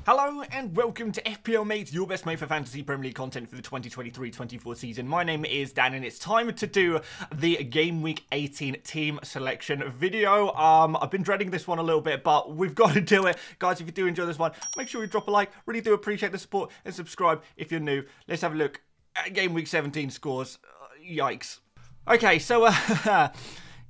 Hello and welcome to FPL Mate, your best mate for fantasy Premier League content for the 2023-24 season. My name is Dan and it's time to do the Game Week 18 team selection video. I've been dreading this one a little bit, but we've got to do it. Guys, if you do enjoy this one, make sure you drop a like. Really do appreciate the support and subscribe if you're new. Let's have a look at Game Week 17 scores. Yikes. Okay, so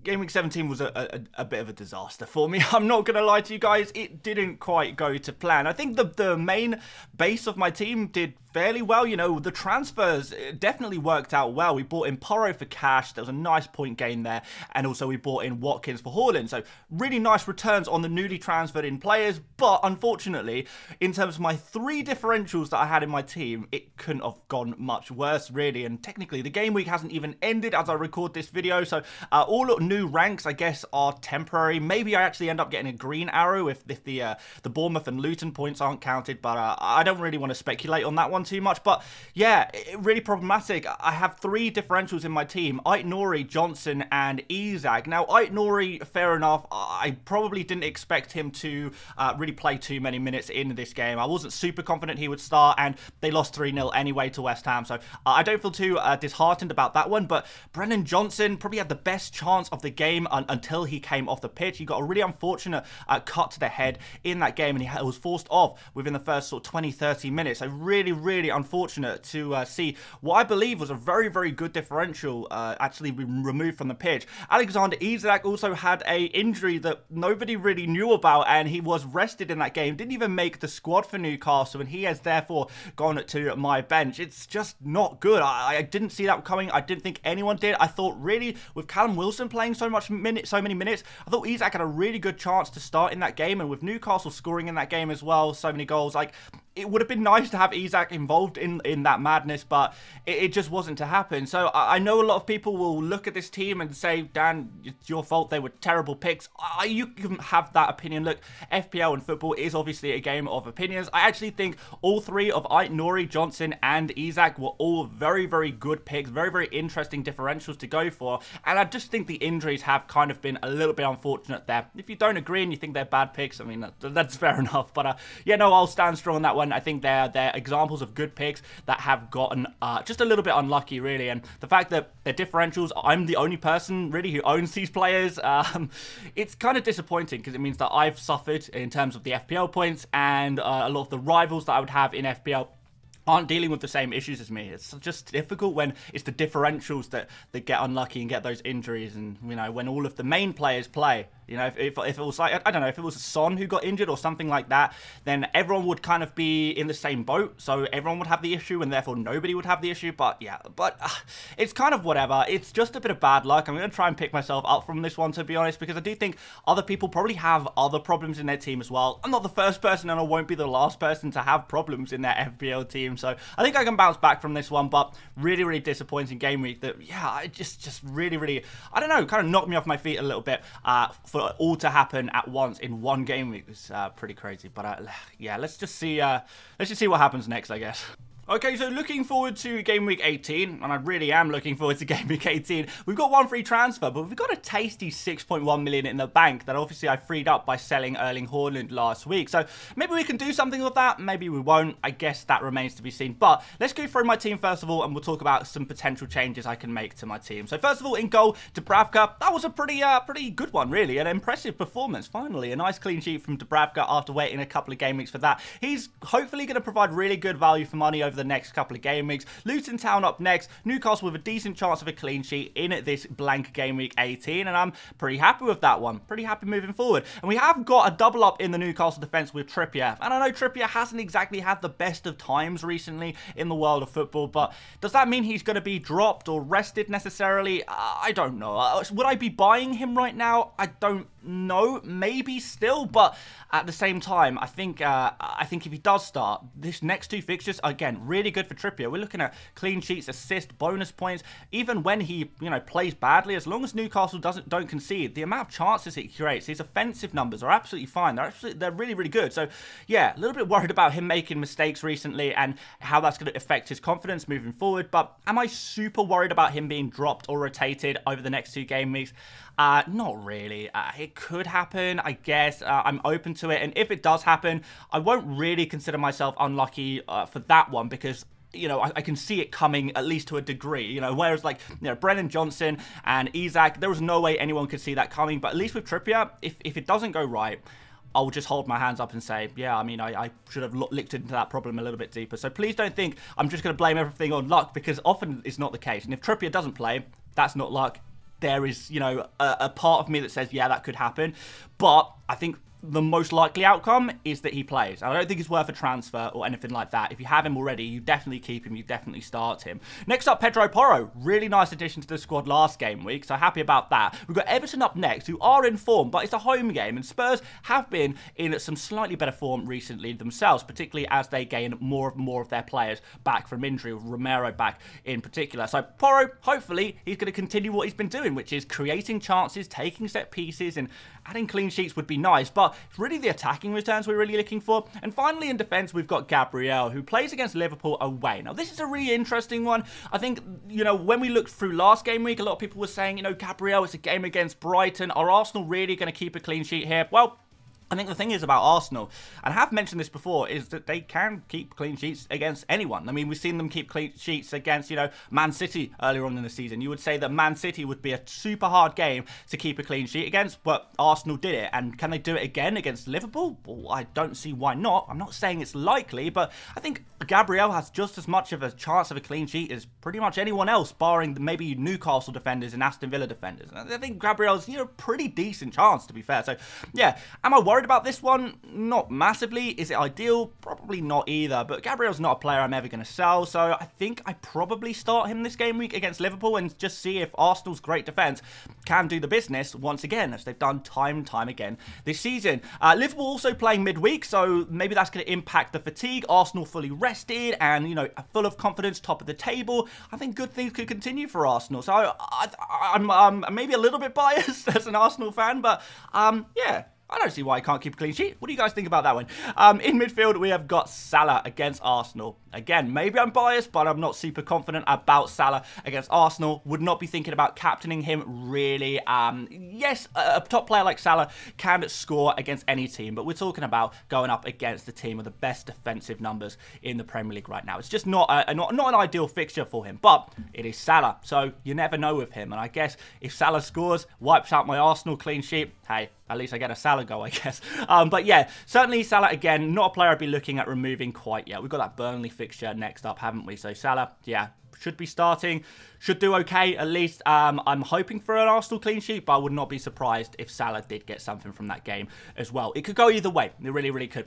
Game Week 17 was a bit of a disaster for me. I'm not going to lie to you guys. It didn't quite go to plan. I think the main base of my team did fairly well. You know, the transfers definitely worked out well. We bought in Porro for cash. There was a nice point gain there. And also we bought in Watkins for Haaland. So really nice returns on the newly transferred in players. But unfortunately, in terms of my three differentials that I had in my team, it couldn't have gone much worse, really. And technically, the game week hasn't even ended as I record this video. So all new ranks, I guess, are temporary. Maybe I actually end up getting a green arrow if the Bournemouth and Luton points aren't counted. But I don't really want to speculate on that one too much. But yeah, really problematic. I have three differentials in my team: Aït-Nouri, Johnson, and Isak. Now, Aït-Nouri, fair enough. I probably didn't expect him to really play too many minutes in this game. I wasn't super confident he would start, and they lost 3-0 anyway to West Ham. So I don't feel too disheartened about that one. But Brennan Johnson probably had the best chance of the game until he came off the pitch. He got a really unfortunate cut to the head in that game, and he was forced off within the first sort of 20-30 minutes. So really unfortunate to see what I believe was a very good differential actually removed from the pitch. Alexander Isak also had a injury that nobody really knew about, and he was rested in that game. Didn't even make the squad for Newcastle, and he has therefore gone to my bench. It's just not good. I didn't see that coming. I didn't think anyone did. I thought really with Callum Wilson playing so many minutes, I thought Isak had a really good chance to start in that game, and with Newcastle scoring in that game as well, so many goals, like, it would have been nice to have Isak involved in that madness, but it just wasn't to happen. So I know a lot of people will look at this team and say, Dan, it's your fault, they were terrible picks. You can have that opinion. Look, FPL and football is obviously a game of opinions. I actually think all three of Aït-Nouri, Johnson, and Isak were all very good picks, very interesting differentials to go for, and I just think the injuries have kind of been a little bit unfortunate there. If you don't agree and you think they're bad picks, I mean, that's fair enough, but yeah, no, I'll stand strong on that one. I think they're examples of good picks that have gotten just a little bit unlucky, really. And the fact that they're differentials, I'm the only person really who owns these players. It's kind of disappointing because it means that I've suffered in terms of the FPL points, and a lot of the rivals that I would have in FPL aren't dealing with the same issues as me. It's just difficult when it's the differentials that get unlucky and get those injuries, and you know, when all of the main players play. You know, if it was like, I don't know, if it was Son who got injured or something like that, then everyone would kind of be in the same boat. So everyone would have the issue, and therefore nobody would have the issue. But yeah, it's kind of whatever. It's just a bit of bad luck. I'm going to try and pick myself up from this one, to be honest, because I do think other people probably have other problems in their team as well. I'm not the first person, and I won't be the last person to have problems in their FPL team. So I think I can bounce back from this one, but really disappointing game week that, yeah, I just really, I don't know, kind of knocked me off my feet a little bit for all to happen at once in one game week. Was pretty crazy, but yeah, let's just see what happens next, I guess. Okay, so looking forward to Game Week 18, and I really am looking forward to Game Week 18. We've got one free transfer, but we've got a tasty 6.1 million in the bank that obviously I freed up by selling Erling Haaland last week. So maybe we can do something with that, maybe we won't. I guess that remains to be seen. But let's go through my team first of all, and we'll talk about some potential changes I can make to my team. So first of all, in goal, Dubravka. That was a pretty good one, really. An impressive performance, finally. A nice clean sheet from Dubravka after waiting a couple of game weeks for that. He's hopefully going to provide really good value for money over the next couple of game weeks. Luton Town up next. Newcastle with a decent chance of a clean sheet in this blank Game Week 18, and I'm pretty happy with that one. Pretty happy moving forward. And we have got a double up in the Newcastle defence with Trippier. And I know Trippier hasn't exactly had the best of times recently in the world of football, but does that mean he's going to be dropped or rested necessarily? I don't know. Would I be buying him right now? I don't know. Maybe still, but at the same time, I think if he does start, this next two fixtures, again, really good for Trippier. We're looking at clean sheets, assists, bonus points. Even when he, you know, plays badly, as long as Newcastle don't concede, the amount of chances he creates, his offensive numbers are absolutely fine. They're really good. So yeah, a little bit worried about him making mistakes recently and how that's going to affect his confidence moving forward. But am I super worried about him being dropped or rotated over the next two game weeks? Not really. It could happen, I guess. I'm open to it, and if it does happen, I won't really consider myself unlucky for that one, because I can see it coming at least to a degree, whereas like, Brennan Johnson and Isak, there was no way anyone could see that coming. But at least with Trippier, if it doesn't go right, I'll just hold my hands up and say, yeah, I mean, I should have looked into that problem a little bit deeper. So please don't think I'm just going to blame everything on luck, because often it's not the case. And if Trippier doesn't play, that's not luck. There is, a part of me that says, yeah, that could happen. But I think the most likely outcome is that he plays. I don't think it's worth a transfer or anything like that. If you have him already, you definitely keep him. You definitely start him. Next up, Pedro Porro. Really nice addition to the squad last game week, so happy about that. We've got Everton up next, who are in form, but it's a home game, and Spurs have been in some slightly better form recently themselves, particularly as they gain more of their players back from injury, with Romero back in particular. So Porro, hopefully, he's going to continue what he's been doing, which is creating chances, taking set pieces, and adding clean sheets would be nice, but it's really the attacking returns we're really looking for. And finally, in defence, we've got Gabriel, who plays against Liverpool away. Now, this is a really interesting one. I think, when we looked through last game week, a lot of people were saying, Gabriel, it's a game against Brighton. Are Arsenal really going to keep a clean sheet here? Well, I think the thing is about Arsenal, and I have mentioned this before, is that they can keep clean sheets against anyone. I mean, we've seen them keep clean sheets against, Man City earlier on in the season. You would say that Man City would be a super hard game to keep a clean sheet against, but Arsenal did it. And can they do it again against Liverpool? Well, I don't see why not. I'm not saying it's likely, but I think Gabriel has just as much of a chance of a clean sheet as pretty much anyone else, barring maybe Newcastle defenders and Aston Villa defenders. And I think Gabriel's, a pretty decent chance, to be fair. So, yeah, am I worried about this one? Not massively. Is it ideal? Probably not either, but Gabriel's not a player I'm ever going to sell, so I think I probably start him this game week against Liverpool and just see if Arsenal's great defence can do the business once again, as they've done time and time again this season. Liverpool also playing midweek, so maybe that's going to impact the fatigue. Arsenal fully rested and, full of confidence, top of the table. I think good things could continue for Arsenal, so I'm maybe a little bit biased as an Arsenal fan, but yeah, I don't see why I can't keep a clean sheet. What do you guys think about that one? In midfield, we have got Salah against Arsenal. Again, maybe I'm biased, but I'm not super confident about Salah against Arsenal. Would not be thinking about captaining him, really. Yes, a top player like Salah can score against any team, but we're talking about going up against the team with the best defensive numbers in the Premier League right now. It's just not an ideal fixture for him, but it is Salah, so you never know with him. And I guess if Salah scores, wipes out my Arsenal clean sheet, hey, at least I get a Salah goal, I guess. But yeah, certainly Salah, again, not a player I'd be looking at removing quite yet. We've got that Burnley fixture next up, haven't we? So Salah, yeah, should be starting. Should do okay, at least. I'm hoping for an Arsenal clean sheet, but I would not be surprised if Salah did get something from that game as well. It could go either way. It really, really could.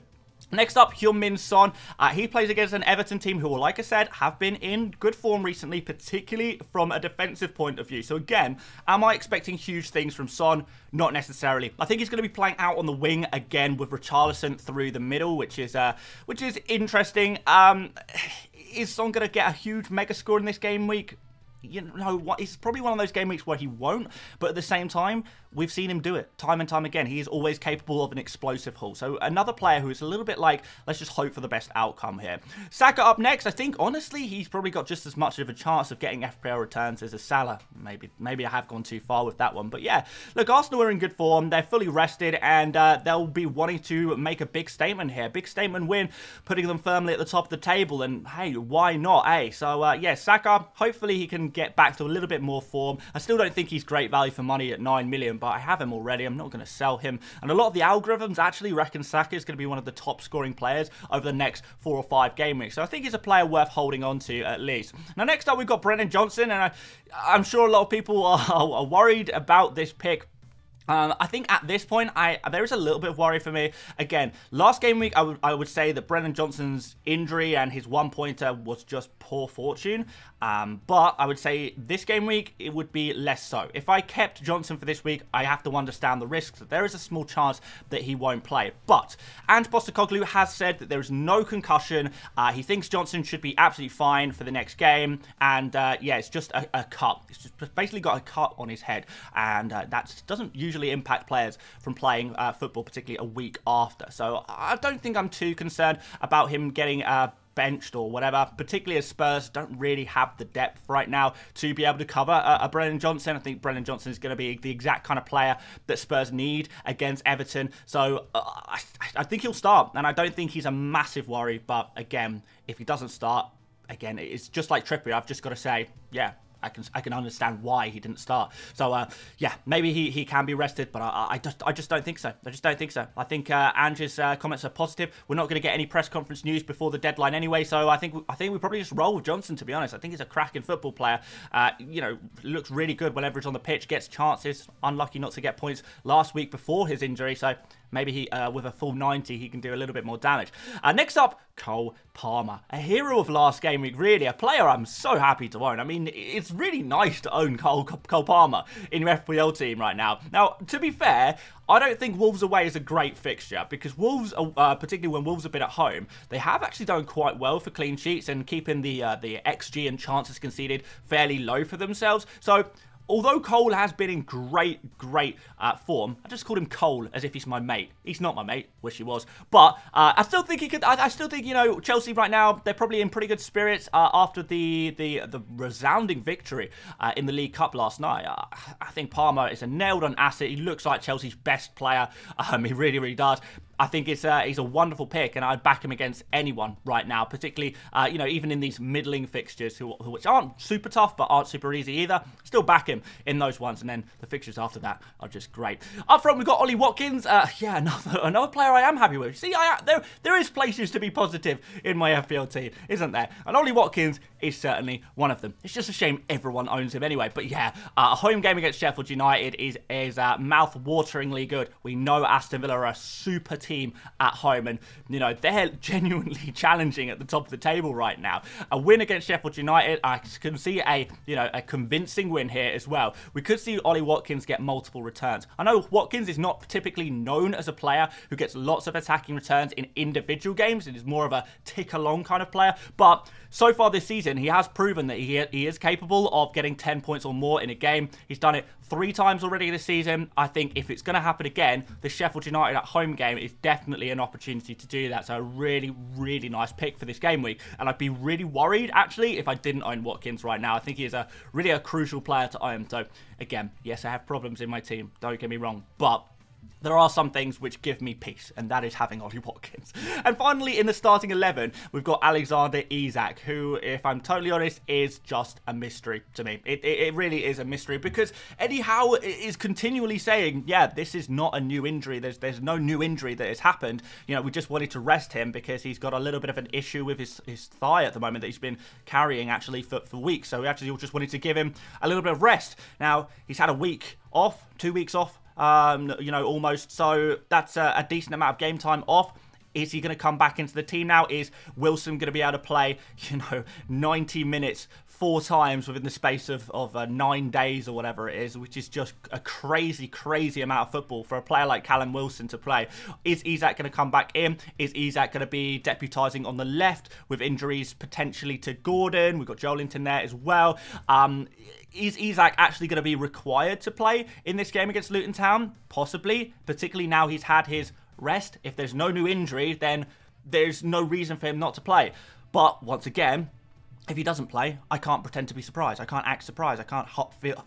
Next up, Heung-min Son. He plays against an Everton team who, like I said, have been in good form recently, particularly from a defensive point of view. So again, am I expecting huge things from Son? Not necessarily. I think he's going to be playing out on the wing again with Richarlison through the middle, which is interesting. Is Son going to get a huge mega score in this game week? It's probably one of those game weeks where he won't, but at the same time, we've seen him do it time and time again. He is always capable of an explosive haul. So another player who is a little bit like, let's just hope for the best outcome here. Saka up next. I think, honestly, he's probably got just as much of a chance of getting FPL returns as a Salah. Maybe I have gone too far with that one. But yeah, look, Arsenal are in good form. They're fully rested, and they'll be wanting to make a big statement here. Big statement win, putting them firmly at the top of the table. And hey, why not, eh? So yeah, Saka, hopefully he can get back to a little bit more form. I still don't think he's great value for money at 9 million, but I have him already. I'm not going to sell him. And a lot of the algorithms actually reckon Saka is going to be one of the top scoring players over the next 4 or 5 game weeks. So I think he's a player worth holding on to at least. Now, next up, we've got Brennan Johnson, and I'm sure a lot of people are worried about this pick. I think at this point, there is a little bit of worry for me. Again, last game week, I would say that Brennan Johnson's injury and his one-pointer was just poor fortune. But I would say this game week, it would be less so. If I kept Johnson for this week, I have to understand the risks. There is a small chance that he won't play. But Ange Postecoglou has said that there is no concussion. He thinks Johnson should be absolutely fine for the next game. And yeah, it's just a cut. It's just basically got a cut on his head. And that doesn't usually impact players from playing football, particularly a week after. So I don't think I'm too concerned about him getting benched or whatever, particularly as Spurs don't really have the depth right now to be able to cover a Brennan Johnson. I think Brennan Johnson is going to be the exact kind of player that Spurs need against Everton. So I think he'll start, and I don't think he's a massive worry. But again, if he doesn't start, again, it's just like Trippier. I've just got to say, yeah, I can understand why he didn't start. So yeah, maybe he can be rested, but I just don't think so. I just don't think so. I think Ange's comments are positive. We're not going to get any press conference news before the deadline anyway, so I think we probably just roll with Johnson, to be honest. I think he's a cracking football player. You know, looks really good whenever he's on the pitch, gets chances. Unlucky not to get points last week before his injury, so maybe he, with a full 90, he can do a little bit more damage. Next up, Cole Palmer. A hero of last game week, really. A player I'm so happy to own. I mean, it's really nice to own Cole Palmer in your FPL team right now. Now, to be fair, I don't think Wolves away is a great fixture because Wolves, particularly when Wolves have been at home, they have actually done quite well for clean sheets and keeping the XG and chances conceded fairly low for themselves. So, although Cole has been in great form, I just called him Cole as if he's my mate. He's not my mate. Wish he was. But I still think he could. I still think, you know, Chelsea right now, they're probably in pretty good spirits after the resounding victory in the League Cup last night. I think Palmer is a nailed-on asset. He looks like Chelsea's best player. He really does. I think he's a wonderful pick, and I'd back him against anyone right now, particularly, you know, even in these middling fixtures, which aren't super tough, but aren't super easy either. Still back him in those ones, and then the fixtures after that are just great. Up front, we've got Ollie Watkins. Yeah, another player I am happy with. See, there is places to be positive in my FPL team, isn't there? And Ollie Watkins is certainly one of them. It's just a shame everyone owns him anyway. But yeah, a home game against Sheffield United is mouth-wateringly good. We know Aston Villa are a super team at home, and you know they're genuinely challenging at the top of the table right now. A win against Sheffield United, I can see a convincing win here as well. We could see Ollie Watkins get multiple returns. I know Watkins is not typically known as a player who gets lots of attacking returns in individual games. It is more of a tick along kind of player, but so far this season he has proven that he is capable of getting 10 points or more in a game. He's done it 3 times already this season. I think if it's going to happen again, the Sheffield United at home game is definitely an opportunity to do that. So a really nice pick for this game week. And I'd be really worried, actually, if I didn't own Watkins right now. I think he is really a crucial player to own. So, again, yes, I have problems in my team. Don't get me wrong. But there are some things which give me peace, and that is having Ollie Watkins. And finally, in the starting 11, we've got Alexander Isak, who, if I'm totally honest, is just a mystery to me. It really is a mystery, because Eddie Howe is continually saying, yeah, this is not a new injury. There's no new injury that has happened. You know, we just wanted to rest him because he's got a little bit of an issue with his thigh at the moment that he's been carrying, actually, for weeks. So we actually just wanted to give him a little bit of rest. Now, he's had a week off, 2 weeks off, you know, almost. So that's a decent amount of game time off. Is he going to come back into the team now? Is Wilson going to be able to play, you know, 90 minutes 4 times within the space of 9 days or whatever it is, which is just a crazy amount of football for a player like Callum Wilson to play? Is Isak going to come back in? Is Isak going to be deputising on the left with injuries potentially to Gordon? We've got Joelinton there as well. Is Isak actually going to be required to play in this game against Luton Town? Possibly, particularly now he's had his rest. If there's no new injury, then there's no reason for him not to play. But once again, if he doesn't play, I can't pretend to be surprised. I can't act surprised. I can't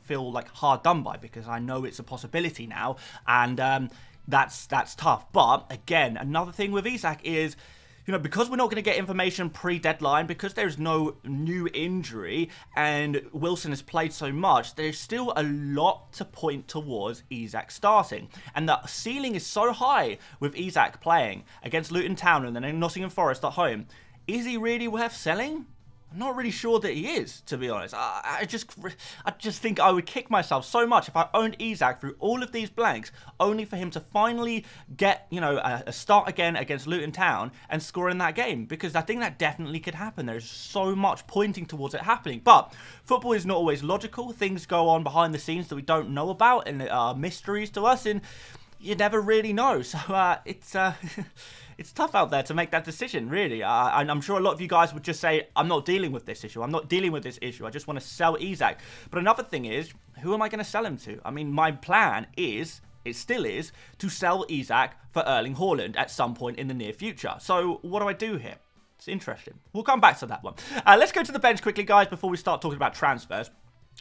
feel like hard done by, because I know it's a possibility now, and that's tough. But again, another thing with Isak is, you know, because we're not going to get information pre-deadline, because there's no new injury and Wilson has played so much, there's still a lot to point towards Isak starting. And the ceiling is so high with Isak playing against Luton Town and then Nottingham Forest at home. Is he really worth selling? I'm not really sure that he is, to be honest. I just think I would kick myself so much if I owned Isak through all of these blanks, only for him to finally get, you know, a start again against Luton Town and score in that game, because I think that definitely could happen. There's so much pointing towards it happening. But football is not always logical. Things go on behind the scenes that we don't know about, and are mysteries to us, and you never really know. So it's tough out there to make that decision, really. And I'm sure a lot of you guys would just say, I'm not dealing with this issue. I'm not dealing with this issue. I just want to sell Isak. But another thing is, who am I going to sell him to? I mean, my plan is, it still is, to sell Isak for Erling Haaland at some point in the near future. So what do I do here? It's interesting. We'll come back to that one. Let's go to the bench quickly, guys, before we start talking about transfers.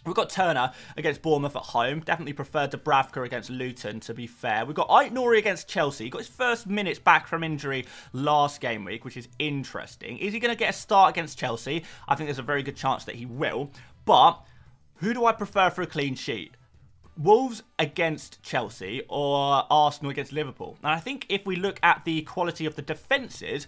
We've got Turner against Bournemouth at home. Definitely preferred Dubravka against Luton, to be fair. We've got Aït-Nouri against Chelsea. He got his first minutes back from injury last game week, which is interesting. Is he going to get a start against Chelsea? I think there's a very good chance that he will. But who do I prefer for a clean sheet? Wolves against Chelsea or Arsenal against Liverpool? And I think if we look at the quality of the defences,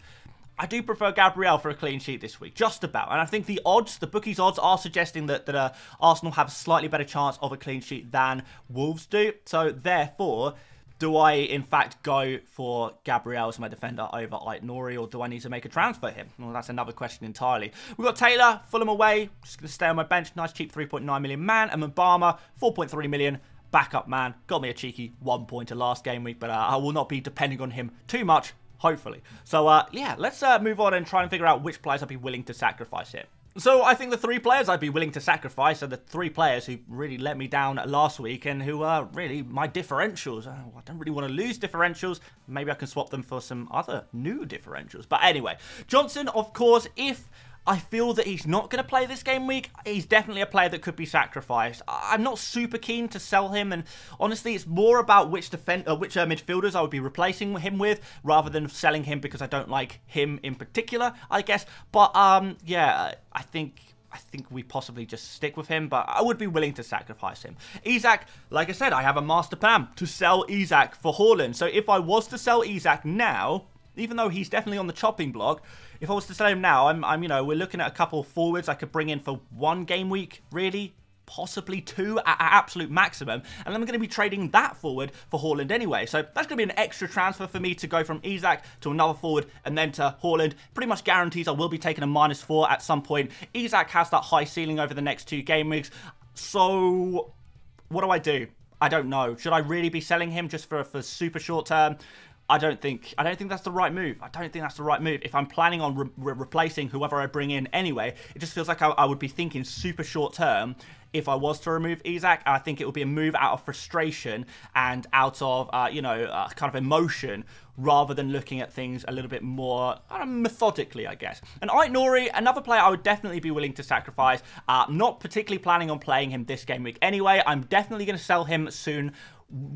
I do prefer Gabriel for a clean sheet this week, just about. And I think the odds, the bookies' odds, are suggesting that Arsenal have a slightly better chance of a clean sheet than Wolves do. So, therefore, do I, in fact, go for Gabriel as my defender over Aït-Nouri, or do I need to make a transfer him? Well, that's another question entirely. We've got Taylor, Fulham away, just going to stay on my bench. Nice, cheap 3.9 million man. And Mbama, 4.3 million. Backup man. Got me a cheeky 1-pointer last game week, but I will not be depending on him too much. Hopefully. So, yeah, let's move on and try and figure out which players I'd be willing to sacrifice here. So, I think the 3 players I'd be willing to sacrifice are the 3 players who really let me down last week and who are really my differentials. I don't really want to lose differentials. Maybe I can swap them for some other new differentials. But anyway, Johnson, of course, if I feel that he's not going to play this game week, he's definitely a player that could be sacrificed. I'm not super keen to sell him, and honestly, it's more about which midfielders I would be replacing him with, rather than selling him because I don't like him in particular, I guess. But, yeah, I think we possibly just stick with him, but I would be willing to sacrifice him. Isak, like I said, I have a master plan to sell Isak for Haaland. So if I was to sell Isak now, even though he's definitely on the chopping block, if I was to sell him now, you know, we're looking at a couple of forwards I could bring in for 1 game week, really, possibly 2 at absolute maximum, and then I'm going to be trading that forward for Haaland anyway. So that's going to be an extra transfer for me to go from Isak to another forward and then to Haaland. Pretty much guarantees I will be taking a -4 at some point. Isak has that high ceiling over the next 2 game weeks. So what do? I don't know. Should I really be selling him just for super short term? I don't think that's the right move. I don't think that's the right move. If I'm planning on replacing whoever I bring in anyway, it just feels like I would be thinking super short term if I was to remove Isak. And I think it would be a move out of frustration and out of, you know, kind of emotion, rather than looking at things a little bit more methodically, I guess. And Aït-Nouri, another player I would definitely be willing to sacrifice. Not particularly planning on playing him this game week anyway. I'm definitely going to sell him soon,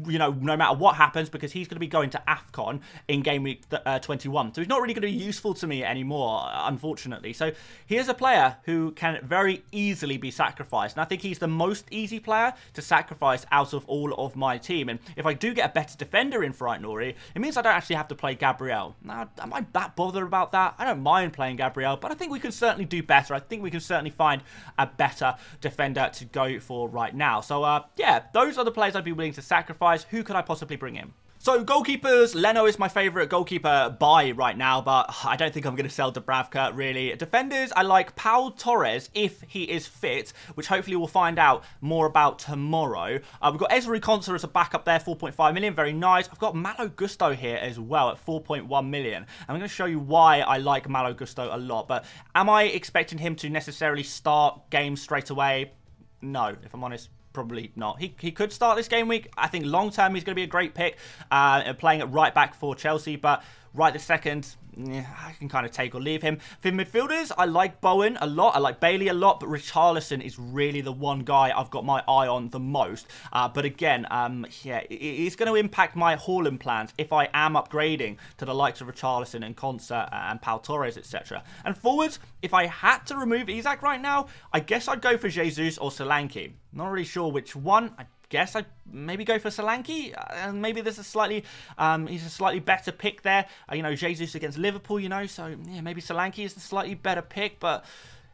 you know, no matter what happens, because he's going to be going to AFCON in game week 21. So he's not really going to be useful to me anymore, unfortunately. So here's a player who can very easily be sacrificed. And I think he's the most easy player to sacrifice out of all of my team. And if I do get a better defender in for Aït-Nouri, it means I don't actually have to play Gabriel. Now, am I that bothered about that? I don't mind playing Gabriel, but I think we can certainly do better. I think we can certainly find a better defender to go for right now. So, yeah, those are the players I'd be willing to sacrifice. Who could I possibly bring in? So, goalkeepers, Leno is my favourite goalkeeper buy right now, but I don't think I'm going to sell Dubravka, really. Defenders, I like Pau Torres if he is fit, which hopefully we'll find out more about tomorrow. We've got Ezri Konsa as a backup there, 4.5 million, very nice. I've got Malo Gusto here as well at 4.1 million. I'm going to show you why I like Malo Gusto a lot, but am I expecting him to necessarily start games straight away? No, if I'm honest. Probably not. He could start this game week. I think long term he's going to be a great pick, playing at right back for Chelsea, but right this second, I can kind of take or leave him. For midfielders, I like Bowen a lot. I like Bailey a lot, but Richarlison is really the one guy I've got my eye on the most. But again, yeah, it's going to impact my Haaland plans if I am upgrading to the likes of Richarlison and Konsa and Pau Torres, etc. And forwards, if I had to remove Isak right now, I guess I'd go for Jesus or Solanke. Not really sure which one. I guess I'd maybe go for Solanke, and maybe there's a slightly, he's a slightly better pick there. You know, Jesus against Liverpool, you know, so yeah, maybe Solanke is the slightly better pick, but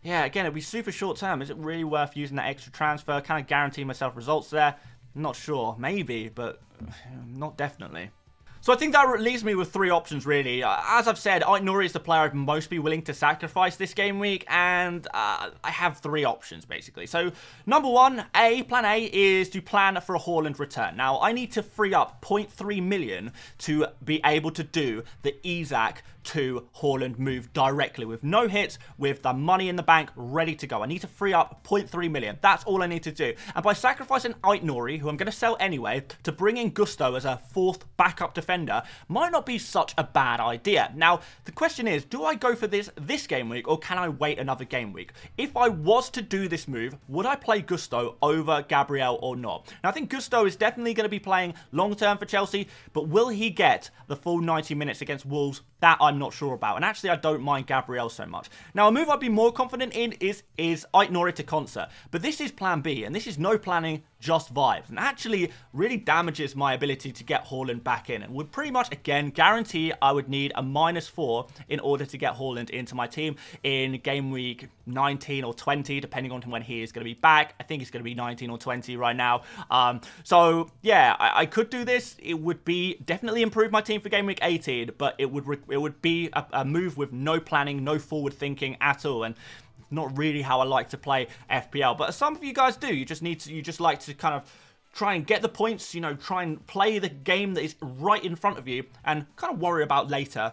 yeah, again, it'd be super short term. Is it really worth using that extra transfer? Kind of guarantee myself results there? Not sure, maybe, but not definitely. So I think that leaves me with 3 options, really. As I've said, Aït-Nouri is the player I'd most be willing to sacrifice this game week, and I have 3 options, basically. So, number 1, plan A, is to plan for a Haaland return. Now, I need to free up 0.3 million to be able to do the Isak to Haaland move directly with no hits, with the money in the bank ready to go. I need to free up 0.3 million. That's all I need to do. And by sacrificing Aït-Nouri, who I'm going to sell anyway, to bring in Gusto as a fourth backup defender might not be such a bad idea. Now, the question is, do I go for this game week or can I wait another game week? If I was to do this move, would I play Gusto over Gabriel or not? Now, I think Gusto is definitely going to be playing long-term for Chelsea, but will he get the full 90 minutes against Wolves? That I'm not sure about. And actually, I don't mind Gabriel so much. Now, a move I'd be more confident in is Aït-Nouri to Concert. But this is plan B, and this is no planning, just vibes. And actually really damages my ability to get Haaland back in. And would pretty much, again, guarantee I would need a -4 in order to get Haaland into my team in game week 19 or 20, depending on when he is going to be back. I think it's going to be 19 or 20 right now. So, yeah, I could do this. It would be definitely improve my team for game week 18, but it would be a move with no planning, no forward thinking at all. And not really how I like to play FPL, but some of you guys do. You just like to kind of try and get the points, you know, try and play the game that is right in front of you and kind of worry about later.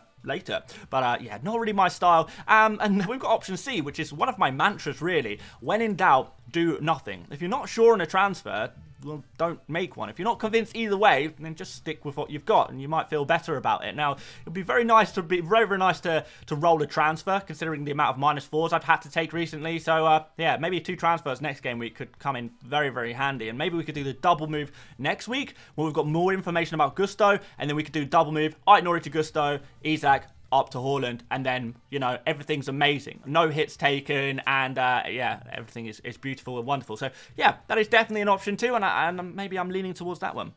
But yeah, not really my style. And we've got option C, which is one of my mantras really. When in doubt, do nothing. If you're not sure on a transfer, well, don't make one. If you're not convinced either way, then just stick with what you've got and you might feel better about it. Now, it'd be very nice to very nice to roll a transfer, considering the amount of -4s I've had to take recently. So yeah, maybe 2 transfers next game week could come in very, very handy. And maybe we could do the double move next week where we've got more information about Gusto, and then we could do double move Aït-Nouri to Gusto, Isak up to Haaland, and then, you know, everything's amazing. No hits taken, and yeah, everything is beautiful and wonderful. So yeah, that is definitely an option too, and maybe I'm leaning towards that one.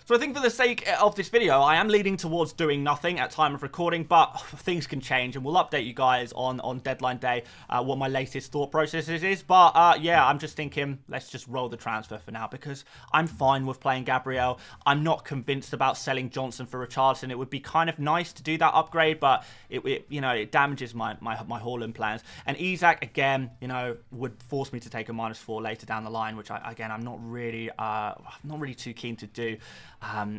So I think for the sake of this video, I am leaning towards doing nothing at time of recording, but things can change, and we'll update you guys on deadline day what my latest thought processes is. But yeah, I'm just thinking, let's just roll the transfer for now, because I'm fine with playing Gabriel. I'm not convinced about selling Johnson for Richarlison. It would be kind of nice to do that upgrade, but you know, it damages my Haaland plans. And Isak, again, you know, would force me to take a -4 later down the line, which I'm not really too keen to do.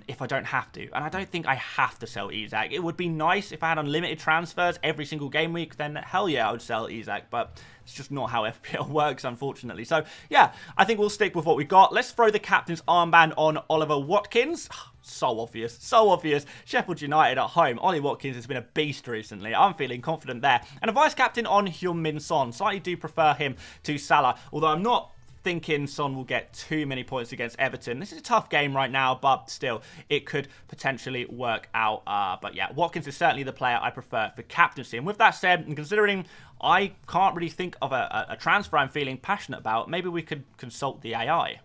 If I don't have to. And I don't think I have to sell Isak. It would be nice if I had unlimited transfers every single game week, then hell yeah, I would sell Isak, but it's just not how FPL works, unfortunately. So yeah, I think we'll stick with what we got. Let's throw the captain's armband on Oliver Watkins. So obvious, so obvious. Sheffield United at home. Ollie Watkins has been a beast recently. I'm feeling confident there. And a vice-captain on Heung-min Son. Slightly do prefer him to Salah, although I'm not thinking Son will get too many points against Everton. This is a tough game right now, but still, it could potentially work out. But yeah, Watkins is certainly the player I prefer for captaincy. And with that said, and considering I can't really think of a transfer I'm feeling passionate about, maybe we could consult the AI.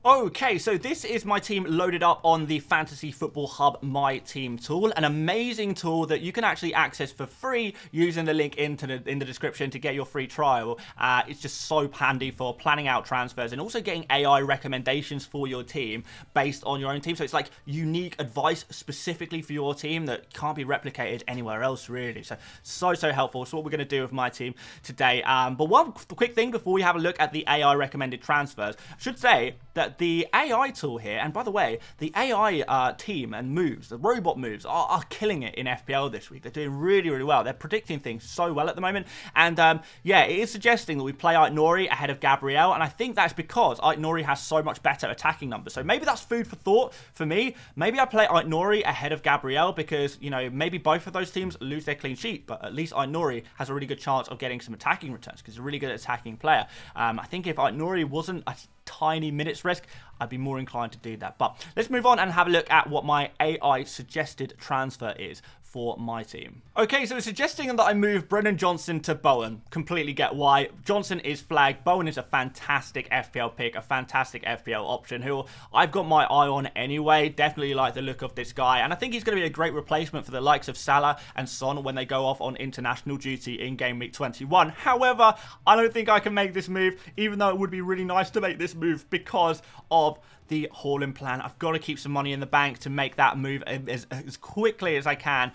Okay, so this is my team loaded up on the Fantasy Football Hub My Team tool, an amazing tool that you can actually access for free using the link in the description to get your free trial. It's just so handy for planning out transfers and also getting AI recommendations for your team based on your own team. So it's like unique advice specifically for your team that can't be replicated anywhere else, really. So helpful. So what we're going to do with my team today. But one quick thing before we have a look at the AI recommended transfers, I should say that the AI tool here, and by the way, the AI team and moves, the robot moves, are killing it in FPL this week. They're doing really, really well. They're predicting things so well at the moment. And yeah, it is suggesting that we play Aït-Nouri ahead of Gabriel, and I think that's because Aït-Nouri has so much better attacking numbers. So maybe that's food for thought for me. Maybe I play Aït-Nouri ahead of Gabriel because, you know, maybe both of those teams lose their clean sheet, but at least Aït-Nouri has a really good chance of getting some attacking returns because he's a really good attacking player. I think if Aït-Nouri wasn't a tiny minutes risk, I'd be more inclined to do that. But let's move on and have a look at what my AI suggested transfer is for my team. Okay, so it's suggesting that I move Brennan Johnson to Bowen. Completely get why. Johnson is flagged. Bowen is a fantastic FPL pick, a fantastic FPL option who I've got my eye on anyway. Definitely like the look of this guy, and I think he's going to be a great replacement for the likes of Salah and Son when they go off on international duty in game week 21. However, I don't think I can make this move, even though it would be really nice to make this move because of the Haaland plan. I've got to keep some money in the bank to make that move as quickly as I can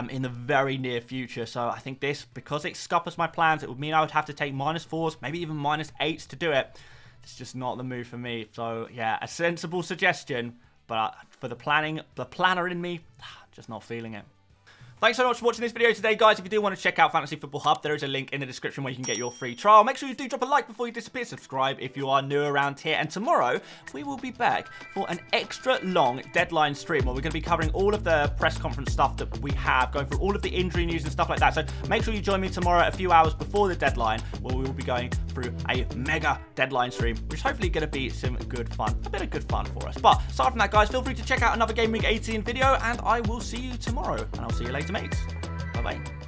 in the very near future. So I think this, because it scuppers my plans, it would mean I would have to take -4s, maybe even -8s to do it. It's just not the move for me. So yeah, a sensible suggestion, but for the planner in me, just not feeling it. Thanks so much for watching this video today, guys. If you do want to check out Fantasy Football Hub, there is a link in the description where you can get your free trial. Make sure you do drop a like before you disappear. Subscribe if you are new around here. And tomorrow, we will be back for an extra long deadline stream where we're going to be covering all of the press conference stuff that we have, going through all of the injury news and stuff like that. So make sure you join me tomorrow a few hours before the deadline, where we will be going through a mega deadline stream, which is hopefully going to be some good fun. A bit of good fun for us. But aside from that, guys, feel free to check out another Game Week 18 video, and I will see you tomorrow. And I'll see you later, mates. Bye-bye.